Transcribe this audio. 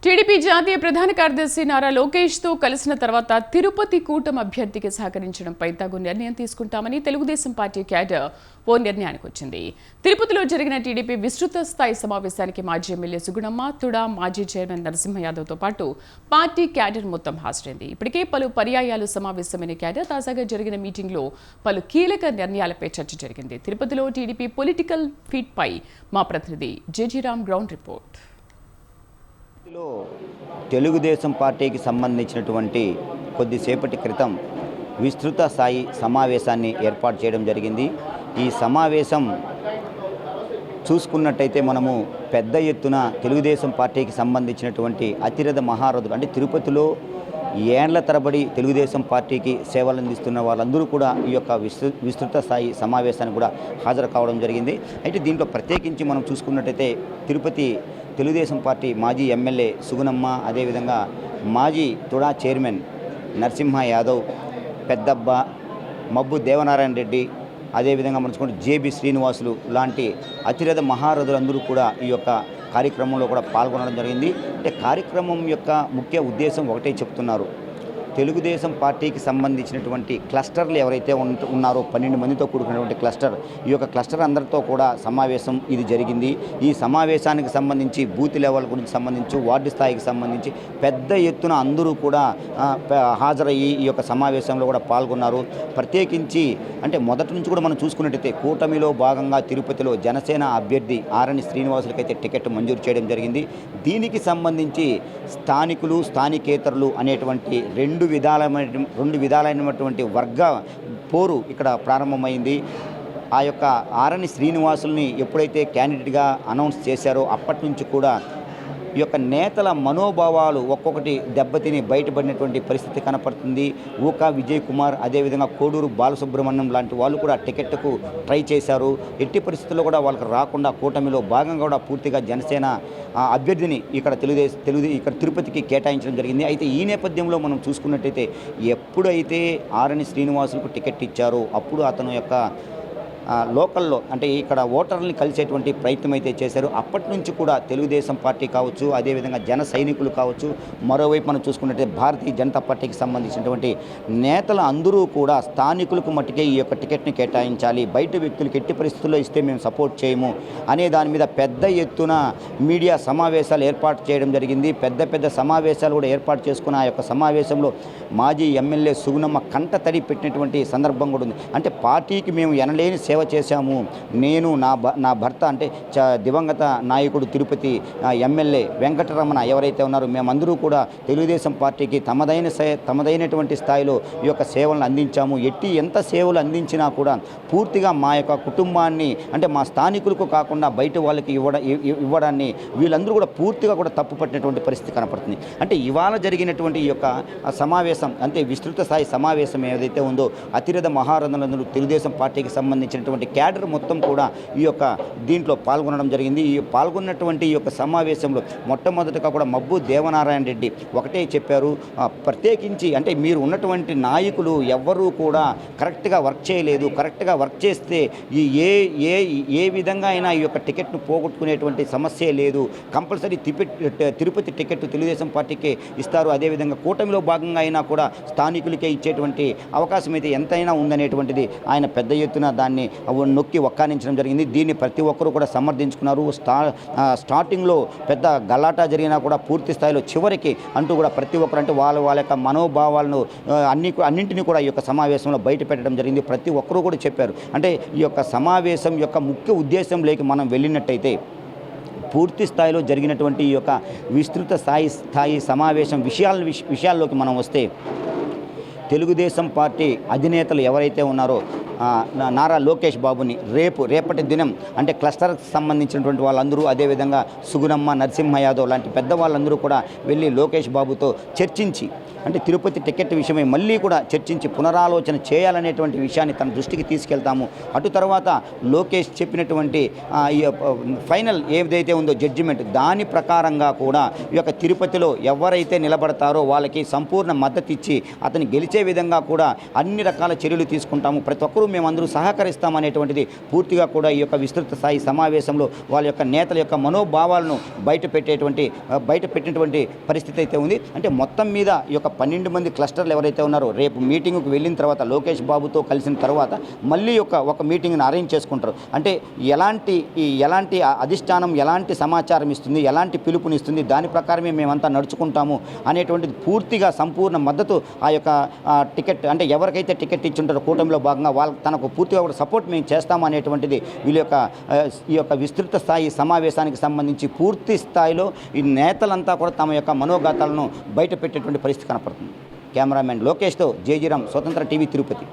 TDP జాతీయ ప్రధాన కార్యదర్శి నారా లోకేష్తో కలిసిన తర్వాత తిరుపతి కూటమి అభ్యర్థికి సహకరించడంపై తగు నిర్ణయం తీసుకుంటామని తెలుగుదేశం పార్టీ క్యాడర్ ఓ నిర్ణయానికి వచ్చింది. తిరుపతిలో జరిగిన టీడీపీ విస్తృత స్థాయి సమావేశానికి మాజీ ఎమ్మెల్యే సుగుణమ్మ, తుడా, మాజీ చైర్మన్ నరసింహ యాదవ్తో పాటు పార్టీ క్యాడర్ మొత్తం హాజరైంది. ఇప్పటికే పలు పర్యాయాలు సమావేశమైన క్యాడర్ తాజాగా జరిగిన మీటింగ్లో పలు కీలక నిర్ణయాలపై చర్చ జరిగింది. తిరుపతిలో టీడీపీ పొలిటికల్ ఫీట్ పై మా ప్రతినిధి జేజీరామ్ గ్రౌండ్ రిపోర్ట్. తెలుగుదేశం పార్టీకి సంబంధించినటువంటి కొద్దిసేపటి క్రితం విస్తృత స్థాయి సమావేశాన్ని ఏర్పాటు చేయడం జరిగింది. ఈ సమావేశం చూసుకున్నట్టయితే మనము పెద్ద ఎత్తున తెలుగుదేశం పార్టీకి సంబంధించినటువంటి అతిరథ మహారథులు అంటే తిరుపతిలో ఏళ్ల తరబడి తెలుగుదేశం పార్టీకి సేవలు అందిస్తున్న వాళ్ళందరూ కూడా ఈ యొక్క విస్తృత స్థాయి సమావేశానికి కూడా హాజరు కావడం జరిగింది. అయితే దీంట్లో ప్రత్యేకించి మనం చూసుకున్నట్టయితే తిరుపతి తెలుగుదేశం పార్టీ మాజీ ఎమ్మెల్యే సుగుణమ్మ, అదేవిధంగా మాజీ తుడా చైర్మన్ నరసింహ యాదవ్, పెద్దబ్బ, మబ్బు దేవనారాయణ రెడ్డి, అదేవిధంగా మనం చూసుకుంటే జేబీ శ్రీనివాసులు లాంటి అతిరథ మహారథులందరూ కూడా ఈ యొక్క కార్యక్రమంలో కూడా పాల్గొనడం జరిగింది. అంటే కార్యక్రమం యొక్క ముఖ్య ఉద్దేశం ఒకటే చెప్తున్నారు. తెలుగుదేశం పార్టీకి సంబంధించినటువంటి క్లస్టర్లు ఎవరైతే ఉన్నారో 12 మందితో కూడుకున్నటువంటి క్లస్టర్, ఈ యొక్క క్లస్టర్ అందరితో కూడా సమావేశం ఇది జరిగింది. ఈ సమావేశానికి సంబంధించి బూత్ లెవెల్ గురించి సంబంధించి వార్డు స్థాయికి సంబంధించి పెద్ద ఎత్తున అందరూ కూడా హాజరయ్యి ఈ యొక్క సమావేశంలో కూడా పాల్గొన్నారు. ప్రత్యేకించి అంటే మొదటి నుంచి కూడా మనం చూసుకున్నట్టయితే కూటమిలో భాగంగా తిరుపతిలో జనసేన అభ్యర్థి ఆరణి శ్రీనివాసులకైతే టికెట్ మంజూరు చేయడం జరిగింది. దీనికి సంబంధించి స్థానికులు, స్థానికేతరులు అనేటువంటి రెండు విధాలైనటువంటి వర్గ పోరు ఇక్కడ ప్రారంభమైంది. ఆ యొక్క ఆరణి శ్రీనివాసుల్ని ఎప్పుడైతే క్యాండిడేట్గా అనౌన్స్ చేశారో అప్పటి నుంచి కూడా ఈ యొక్క నేతల మనోభావాలు ఒక్కొక్కటి దెబ్బతిని బయటపడినటువంటి పరిస్థితి కనపడుతుంది. ఊకా విజయ్ కుమార్, అదేవిధంగా కోడూరు బాలసుబ్రహ్మణ్యం లాంటి వాళ్ళు కూడా టికెట్కు ట్రై చేశారు. ఎట్టి పరిస్థితుల్లో కూడా వాళ్ళకి రాకుండా కూటమిలో భాగంగా కూడా పూర్తిగా జనసేన అభ్యర్థిని ఇక్కడ ఇక్కడ తిరుపతికి కేటాయించడం జరిగింది. అయితే ఈ నేపథ్యంలో మనం చూసుకున్నట్టయితే ఎప్పుడైతే ఆరణి శ్రీనివాసులకు టికెట్ ఇచ్చారో అప్పుడు అతను యొక్క లోకల్లో అంటే ఇక్కడ ఓటర్లని కలిసేటువంటి ప్రయత్నం అయితే చేశారు. అప్పటి నుంచి కూడా తెలుగుదేశం పార్టీ కావచ్చు, అదేవిధంగా జన సైనికులు కావచ్చు, మరోవైపు మనం చూసుకున్నట్లయితే భారతీయ జనతా పార్టీకి సంబంధించినటువంటి నేతలు అందరూ కూడా స్థానికులకు మట్టుకే ఈ యొక్క టికెట్ని కేటాయించాలి, బయట వ్యక్తులకు ఎట్టి పరిస్థితుల్లో ఇస్తే మేము సపోర్ట్ చేయము అనే దాని మీద పెద్ద ఎత్తున మీడియా సమావేశాలు ఏర్పాటు చేయడం జరిగింది. పెద్ద సమావేశాలు కూడా ఏర్పాటు చేసుకున్న ఆ యొక్క సమావేశంలో మాజీ ఎమ్మెల్యే సుగుణమ్మ కంట తడి పెట్టినటువంటి సందర్భం కూడా ఉంది. అంటే పార్టీకి మేము ఎనలేని సేవ చేశాము, నేను నా భర్త అంటే దివంగత నాయకుడు తిరుపతి ఎమ్మెల్యే వెంకటరమణ ఎవరైతే ఉన్నారో మేమందరూ కూడా తెలుగుదేశం పార్టీకి తమదైనటువంటి స్థాయిలో ఈ యొక్క సేవలను అందించాము. ఎంత సేవలు అందించినా కూడా పూర్తిగా మా యొక్క కుటుంబాన్ని అంటే మా స్థానికులకు కాకుండా బయట వాళ్ళకి ఇవ్వడాన్ని వీళ్ళందరూ కూడా పూర్తిగా కూడా తప్పుపట్టినటువంటి పరిస్థితి కనపడుతుంది. అంటే ఇవాళ జరిగినటువంటి ఈ యొక్క సమావేశం అంటే విస్తృత స్థాయి సమావేశం ఏదైతే ఉందో అతిరథ మహారథులందరూ తెలుగుదేశం పార్టీకి సంబంధించినటువంటి క్యాడర్ మొత్తం కూడా ఈ యొక్క దీంట్లో పాల్గొనడం జరిగింది. ఈ పాల్గొన్నటువంటి ఈ యొక్క సమావేశంలో మొట్టమొదటిగా కూడా మబ్బు దేవనారాయణ రెడ్డి ఒకటే చెప్పారు. ప్రత్యేకించి అంటే మీరు ఉన్నటువంటి నాయకులు ఎవ్వరూ కూడా కరెక్ట్గా వర్క్ చేయలేదు, కరెక్ట్గా వర్క్ చేస్తే ఈ ఏ విధంగా అయినా ఈ యొక్క టికెట్ను పోగొట్టుకునేటువంటి సమస్య లేదు, కంపల్సరీ తిరుపతి టికెట్ తెలుగుదేశం పార్టీకే ఇస్తారు, అదేవిధంగా కూటమిలో భాగంగా అయినా కూడా స్థానికులకే ఇచ్చేటువంటి అవకాశం అయితే ఎంతైనా ఉందనేటువంటిది ఆయన పెద్ద ఎత్తున దాన్ని నొక్కి వక్కానించడం జరిగింది. దీన్ని ప్రతి ఒక్కరూ కూడా సమర్థించుకున్నారు. స్టార్టింగ్లో పెద్ద గలాటా జరిగినా కూడా పూర్తి స్థాయిలో చివరికి అంటూ కూడా ప్రతి ఒక్కరు అంటే వాళ్ళ యొక్క మనోభావాలను అన్నింటినీ కూడా ఈ యొక్క సమావేశంలో బయట పెట్టడం జరిగింది. ప్రతి ఒక్కరూ కూడా చెప్పారు. అంటే ఈ యొక్క సమావేశం యొక్క ముఖ్య ఉద్దేశంలోకి మనం వెళ్ళినట్టయితే పూర్తి స్థాయిలో జరిగినటువంటి ఈ యొక్క విస్తృత స్థాయి సమావేశం విషయాల్లోకి మనం వస్తే తెలుగుదేశం పార్టీ అధినేతలు ఎవరైతే ఉన్నారో నారా లోకేష్ బాబుని రేపటి దినం అంటే క్లస్టర్కి సంబంధించినటువంటి వాళ్ళందరూ, అదేవిధంగా సుగుణమ్మ, నరసింహ యాదవ్ లాంటి పెద్దవాళ్ళందరూ కూడా వెళ్ళి లోకేష్ బాబుతో చర్చించి అంటే తిరుపతి టికెట్ విషయమై మళ్ళీ కూడా చర్చించి పునరాలోచన చేయాలనేటువంటి విషయాన్ని తన దృష్టికి తీసుకెళ్తాము. అటు తర్వాత లోకేష్ చెప్పినటువంటి ఈ ఫైనల్ ఏదైతే ఉందో జడ్జిమెంట్ దాని ప్రకారంగా కూడా ఈ యొక్క తిరుపతిలో ఎవరైతే నిలబడతారో వాళ్ళకి సంపూర్ణ మద్దతు ఇచ్చి అతన్ని గెలిచే విధంగా కూడా అన్ని రకాల చర్యలు తీసుకుంటాము, ప్రతి ఒక్కరూ మేమందరూ సహకరిస్తామనేటువంటిది పూర్తిగా కూడా ఈ యొక్క విస్తృత స్థాయి సమావేశంలో వాళ్ళ యొక్క నేతల యొక్క మనోభావాలను బయట పెట్టినటువంటి పరిస్థితి అయితే ఉంది. అంటే మొత్తం మీద ఈ యొక్క 12 మంది క్లస్టర్లు ఎవరైతే ఉన్నారో రేపు మీటింగ్కి వెళ్ళిన తర్వాత లోకేష్ బాబుతో కలిసిన తర్వాత మళ్ళీ ఒక మీటింగ్ని అరేంజ్ చేసుకుంటారు. అంటే ఎలాంటి అధిష్టానం ఎలాంటి సమాచారం ఇస్తుంది, ఎలాంటి పిలుపునిస్తుంది, దాని ప్రకారమే మేమంతా నడుచుకుంటాము అనేటువంటిది పూర్తిగా సంపూర్ణ మద్దతు ఆ యొక్క టికెట్ అంటే ఎవరికైతే టికెట్ ఇచ్చుంటారో కూటమిలో భాగంగా తనకు పూర్తిగా కూడా సపోర్ట్ మేము చేస్తాము అనేటువంటిది వీళ్ళ యొక్క ఈ యొక్క విస్తృత స్థాయి సమావేశానికి సంబంధించి పూర్తి స్థాయిలో ఈ నేతలంతా కూడా తమ యొక్క మనోగతాలను బయట పెట్టేటువంటి పరిస్థితి కనపడుతుంది. కెమెరామెన్ లోకేష్తో జేజీరామ్, స్వతంత్ర టీవీ, తిరుపతి.